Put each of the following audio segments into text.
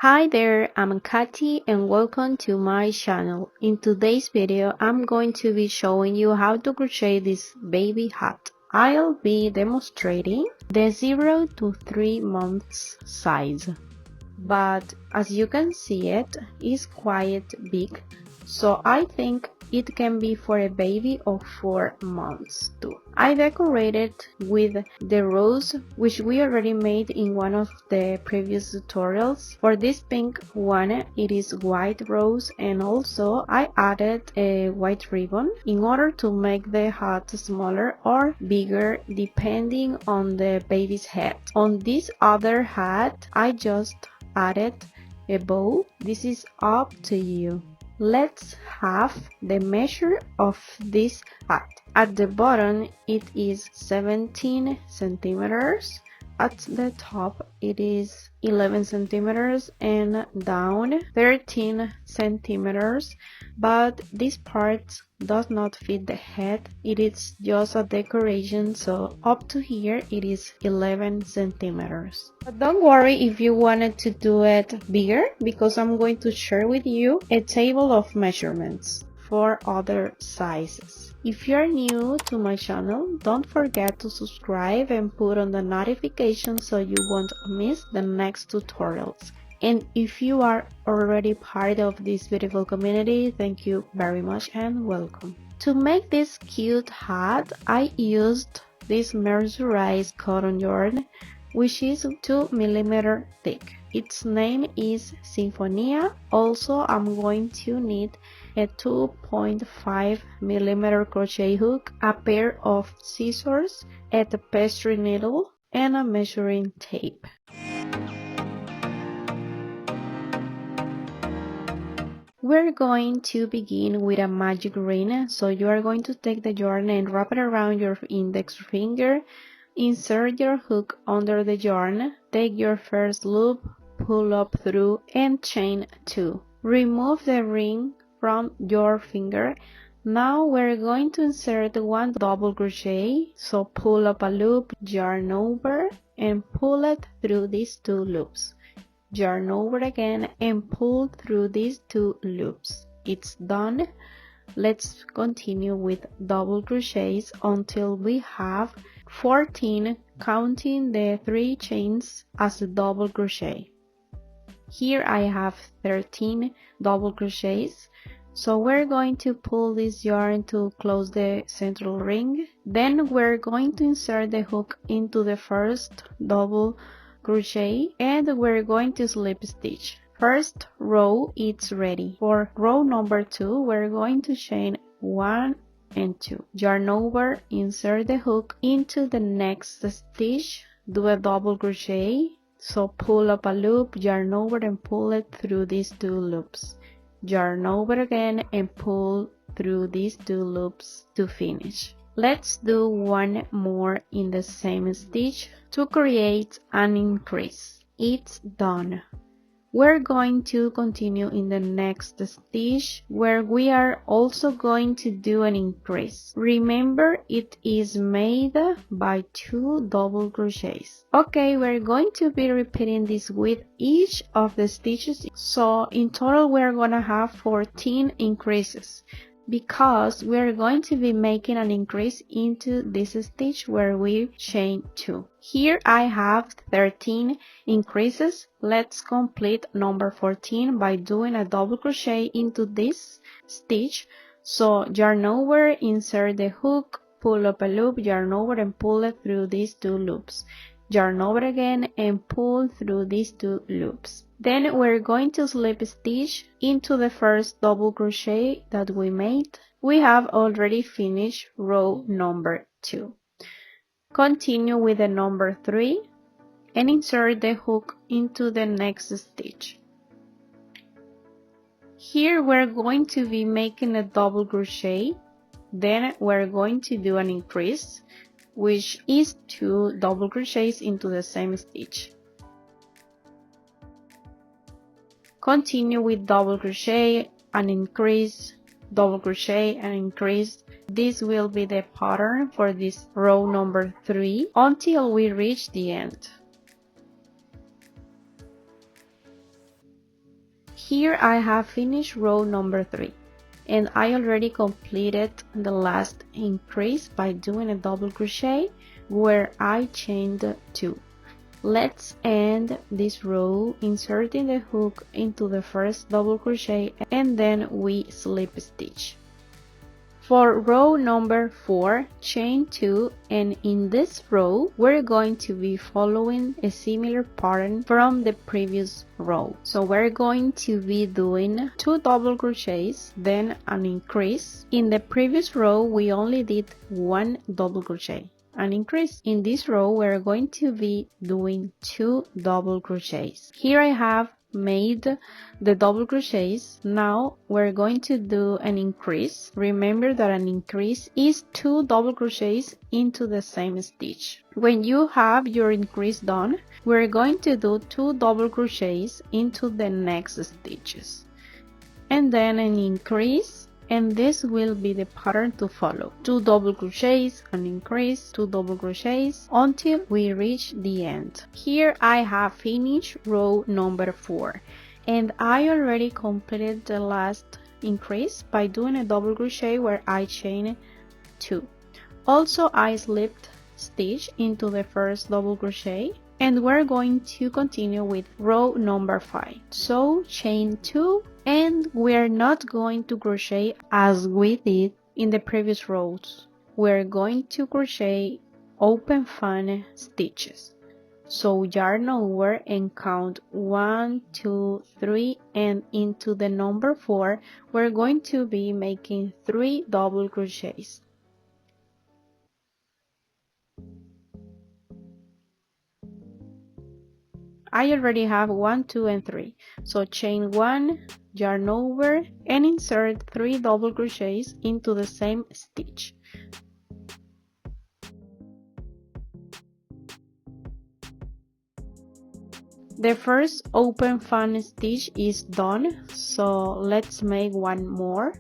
Hi there, I'm Katy and welcome to my channel. In today's video, I'm going to be showing you how to crochet this baby hat. I'll be demonstrating the 0 to 3 months size, but as you can see it is quite big, so I think it can be for a baby of 4 months too. I decorated with the rose which we already made in one of the previous tutorials. For this pink one it is white rose, and also I added a white ribbon in order to make the hat smaller or bigger depending on the baby's head. On this other hat I just added a bow. This is up to you. Let's have the measure of this hat. At the bottom it is 17 centimeters. At the top it is 11 centimeters and down 13 centimeters, but this part does not fit the head. It is just a decoration, so up to here it is 11 centimeters. But don't worry if you wanted to do it bigger, because I'm going to share with you a table of measurements for other sizes. If you're new to my channel, don't forget to subscribe and put on the notification so you won't miss the next tutorials. And if you are already part of this beautiful community, thank you very much and welcome. To make this cute hat, I used this mercerized cotton yarn, which is 2 millimeter thick. Its name is Sinfonia. Also, I'm going to need a 2.5 millimeter crochet hook, a pair of scissors, a tapestry needle, and a measuring tape. We're going to begin with a magic ring, so you are going to take the yarn and wrap it around your index finger. Insert your hook under the yarn, take your first loop, pull up through and chain 2. Remove the ring from your finger. Now we're going to insert one double crochet, so pull up a loop, yarn over and pull it through these 2 loops. Yarn over again and pull through these 2 loops. It's done. Let's continue with double crochets until we have 14, counting the 3 chains as a double crochet. Here I have 13 double crochets, so we're going to pull this yarn to close the central ring. Then we're going to insert the hook into the first double crochet and we're going to slip stitch. First row is ready. For row number 2, we're going to chain 1 and 2. Yarn over, insert the hook into the next stitch, do a double crochet, so pull up a loop, yarn over and pull it through these 2 loops. Yarn over again and pull through these 2 loops to finish. Let's do one more in the same stitch to create an increase. It's done. We're going to continue in the next stitch where we are also going to do an increase. Remember, it is made by 2 double crochets. Okay, we're going to be repeating this with each of the stitches, so in total we're gonna have 14 increases, because we're going to be making an increase into this stitch where we chain 2. Here I have 13 increases. Let's complete number 14 by doing a double crochet into this stitch. So yarn over, insert the hook, pull up a loop, yarn over and pull it through these 2 loops. Yarn over again and pull through these 2 loops. Then we're going to slip stitch into the first double crochet that we made. We have already finished row number 2. Continue with the number 3 and insert the hook into the next stitch. Here we're going to be making a double crochet, then we're going to do an increase, which is 2 double crochets into the same stitch. Continue with double crochet, an increase, double crochet, and increase. This will be the pattern for this row number 3 until we reach the end. Here I have finished row number 3, and I already completed the last increase by doing a double crochet where I chained 2. Let's end this row inserting the hook into the first double crochet and then we slip stitch. For row number 4, chain 2, and in this row we're going to be following a similar pattern from the previous row. So we're going to be doing 2 double crochets, then an increase. In the previous row we only did 1 double crochet, an increase. In this row we're going to be doing 2 double crochets. Here I have made the double crochets. Now we're going to do an increase. Remember that an increase is 2 double crochets into the same stitch. When you have your increase done, we're going to do 2 double crochets into the next stitches and then an increase, and this will be the pattern to follow. 2 double crochets, an increase, 2 double crochets until we reach the end. Here I have finished row number 4, and I already completed the last increase by doing a double crochet where I chained 2. Also I slipped stitch into the first double crochet, and we're going to continue with row number 5. So chain 2, and we're not going to crochet as we did in the previous rows. We're going to crochet open fan stitches. So yarn over and count 1, 2, 3, and into the number 4 we're going to be making 3 double crochets. I already have 1, 2, and 3. So chain 1, yarn over, and insert 3 double crochets into the same stitch. The first open fan stitch is done, so let's make one more.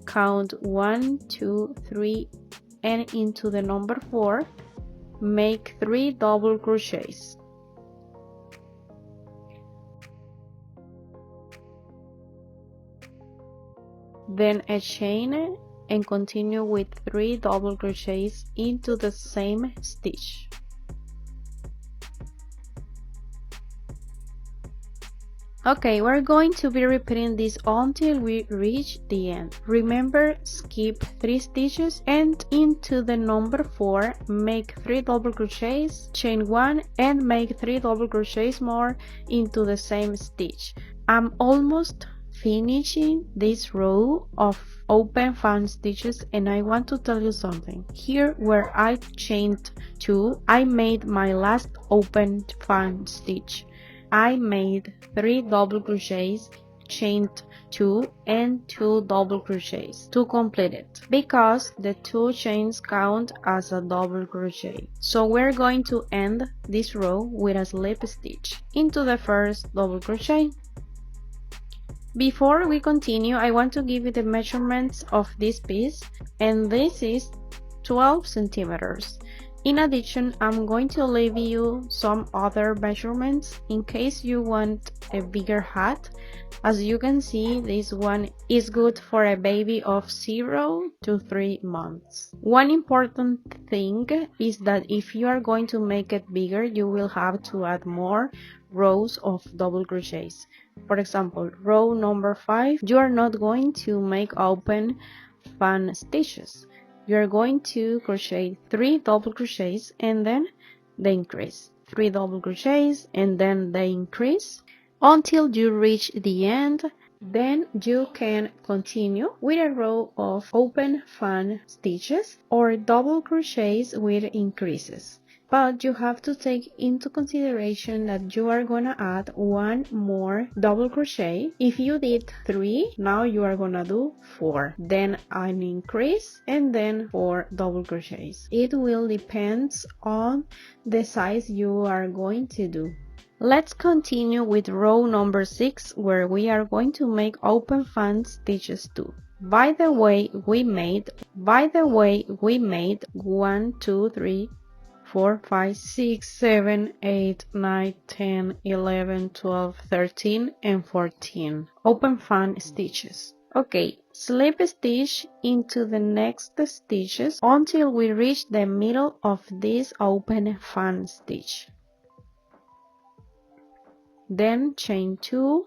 Count 1, 2, 3, and into the number 4, make 3 double crochets. Then a chain and continue with 3 double crochets into the same stitch. Okay, we're going to be repeating this until we reach the end. Remember, skip 3 stitches and into the number 4 make 3 double crochets, chain 1, and make 3 double crochets more into the same stitch. I'm almost finishing this row of open fan stitches, and I want to tell you something. Here where I chained 2, I made my last open fan stitch. I made 3 double crochets, chained 2, and 2 double crochets to complete it, because the 2 chains count as a double crochet. So we're going to end this row with a slip stitch into the first double crochet. Before we continue, I want to give you the measurements of this piece, and this is 12 centimeters. In addition, I'm going to leave you some other measurements in case you want a bigger hat. As you can see, this one is good for a baby of 0 to 3 months. One important thing is that if you are going to make it bigger, you will have to add more rows of double crochets. For example, row number 5, you are not going to make open fan stitches. You are going to crochet 3 double crochets and then the increase, 3 double crochets and then the increase until you reach the end. Then you can continue with a row of open fan stitches or double crochets with increases. But you have to take into consideration that you are gonna add 1 more double crochet. If you did 3, now you are gonna do 4, then an increase and then 4 double crochets. It will depend on the size you are going to do. Let's continue with row number 6, where we are going to make open fan stitches too. By the way, we made 1, 2, 3, 4, 5, 6, 7, 8, 9, 10, 11, 12, 13, and 14 open fan stitches. Okay, slip stitch into the next stitches until we reach the middle of this open fan stitch. Then chain 2,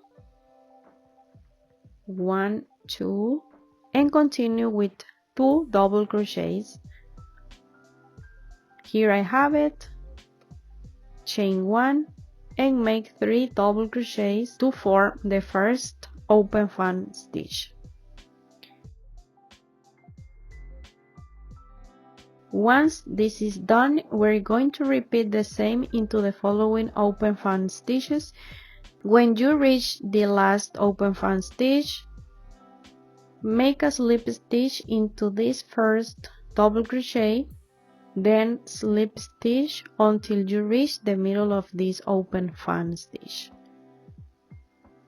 1, 2, and continue with 2 double crochets. Here I have it. Chain 1 and make 3 double crochets to form the first open fan stitch. Once this is done, we're going to repeat the same into the following open fan stitches. When you reach the last open fan stitch, make a slip stitch into this first double crochet, then slip stitch until you reach the middle of this open fan stitch.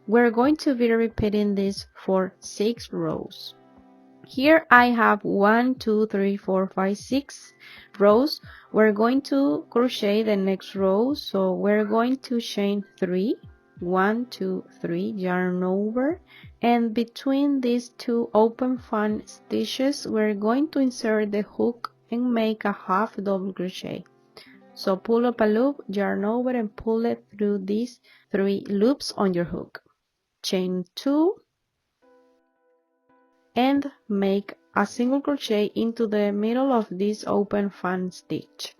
We're going to be repeating this for 6 rows. Here I have 1, 2, 3, 4, 5, 6 rows. We're going to crochet the next row, so we're going to chain 3, 1, 2, 3, yarn over, and between these 2 open fan stitches we're going to insert the hook and make a half double crochet. So pull up a loop, yarn over, and pull it through these 3 loops on your hook. Chain 2 and make a single crochet into the middle of this open fan stitch.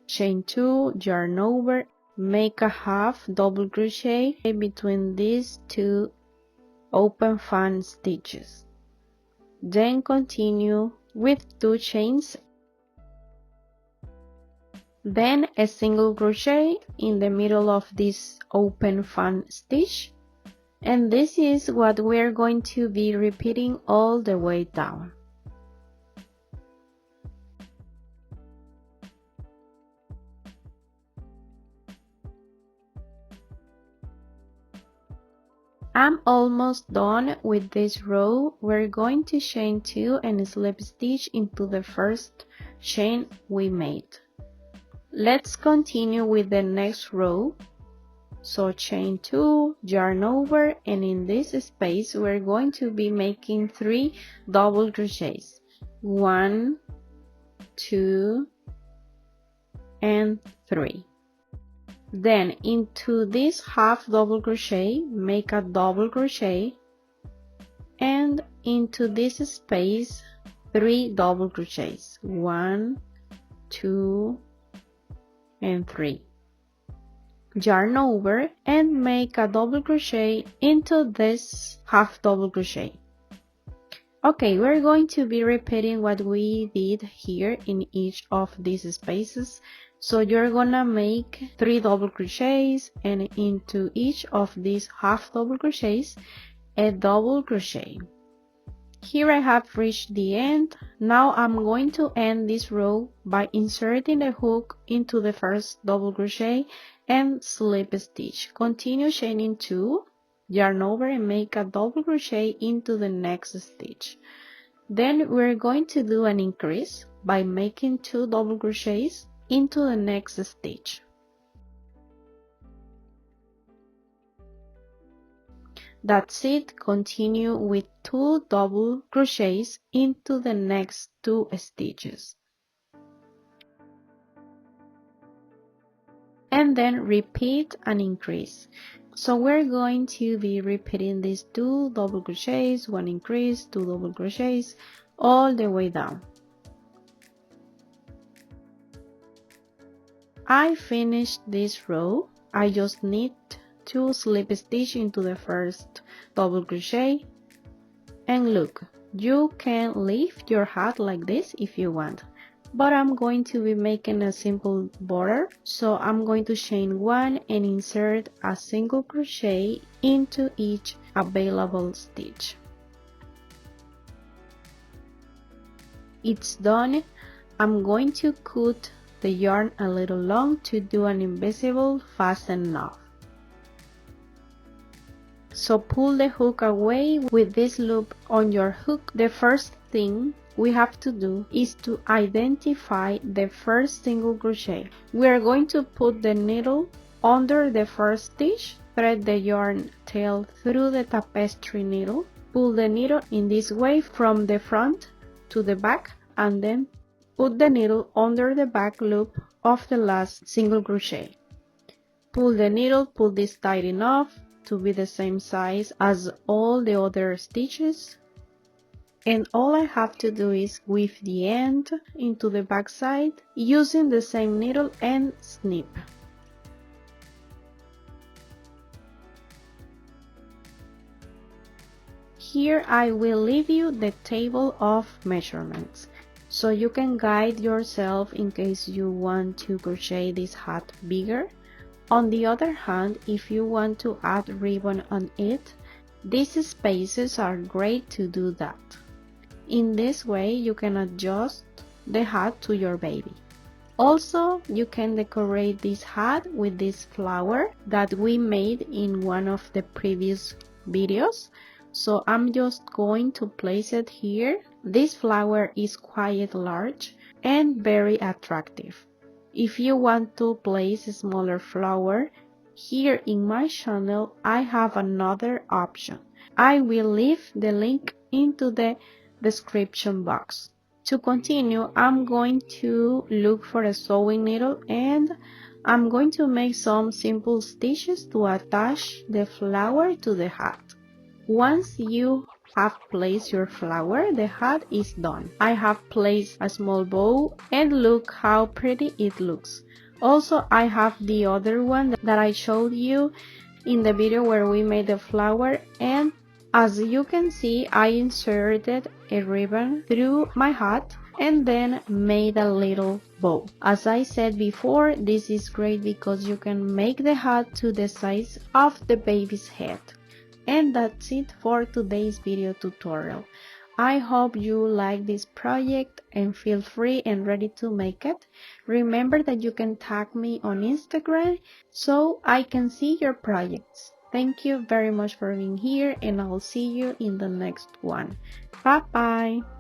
Chain 2, yarn over, make a half double crochet between these 2 open fan stitches. Then continue with 2 chains, then a single crochet in the middle of this open fan stitch. And this is what we're going to be repeating all the way down. I'm almost done with this row. We're going to chain 2 and slip stitch into the first chain we made. Let's continue with the next row. So chain 2, yarn over, and in this space we're going to be making 3 double crochets. 1, 2, and 3. Then into this half double crochet, make a double crochet, and into this space 3 double crochets. 1, 2, and 3. Yarn over and make a double crochet into this half double crochet. Okay, we're going to be repeating what we did here in each of these spaces. So you're gonna make 3 double crochets, and into each of these half double crochets a double crochet. Here I have reached the end. Now I'm going to end this row by inserting the hook into the first double crochet and slip stitch. Continue chaining 2, yarn over, and make a double crochet into the next stitch. Then we're going to do an increase by making 2 double crochets into the next stitch. That's it. Continue with 2 double crochets into the next 2 stitches. And then repeat and increase. So we're going to be repeating these 2 double crochets, 1 increase, 2 double crochets, all the way down. I finished this row. I just need to slip stitch into the first double crochet, and look, you can lift your hat like this if you want, but I'm going to be making a simple border, so I'm going to chain 1 and insert a single crochet into each available stitch. It's done. I'm going to cut the yarn a little long to do an invisible fasten off. So pull the hook away with this loop on your hook. The first thing we have to do is to identify the first single crochet. We are going to put the needle under the first stitch, thread the yarn tail through the tapestry needle, pull the needle in this way from the front to the back, and then put the needle under the back loop of the last single crochet. Pull the needle, pull this tight enough to be the same size as all the other stitches, and all I have to do is weave the end into the back side using the same needle and snip. Here I will leave you the table of measurements, so you can guide yourself in case you want to crochet this hat bigger. On the other hand, if you want to add ribbon on it, these spaces are great to do that. In this way, you can adjust the hat to your baby. Also, you can decorate this hat with this flower that we made in one of the previous videos. So I'm just going to place it here. This flower is quite large and very attractive. If you want to place a smaller flower, here in my channel I have another option. I will leave the link into the description box. To continue, I'm going to look for a sewing needle and I'm going to make some simple stitches to attach the flower to the hat. Once you have placed your flower, the hat is done. I have placed a small bow and look how pretty it looks. Also, I have the other one that I showed you in the video where we made the flower, and as you can see, I inserted a ribbon through my hat and then made a little bow. As I said before, this is great because you can make the hat to the size of the baby's head. And that's it for today's video tutorial. I hope you like this project and feel free and ready to make it. Remember that you can tag me on Instagram so I can see your projects. Thank you very much for being here and I'll see you in the next one. Bye bye!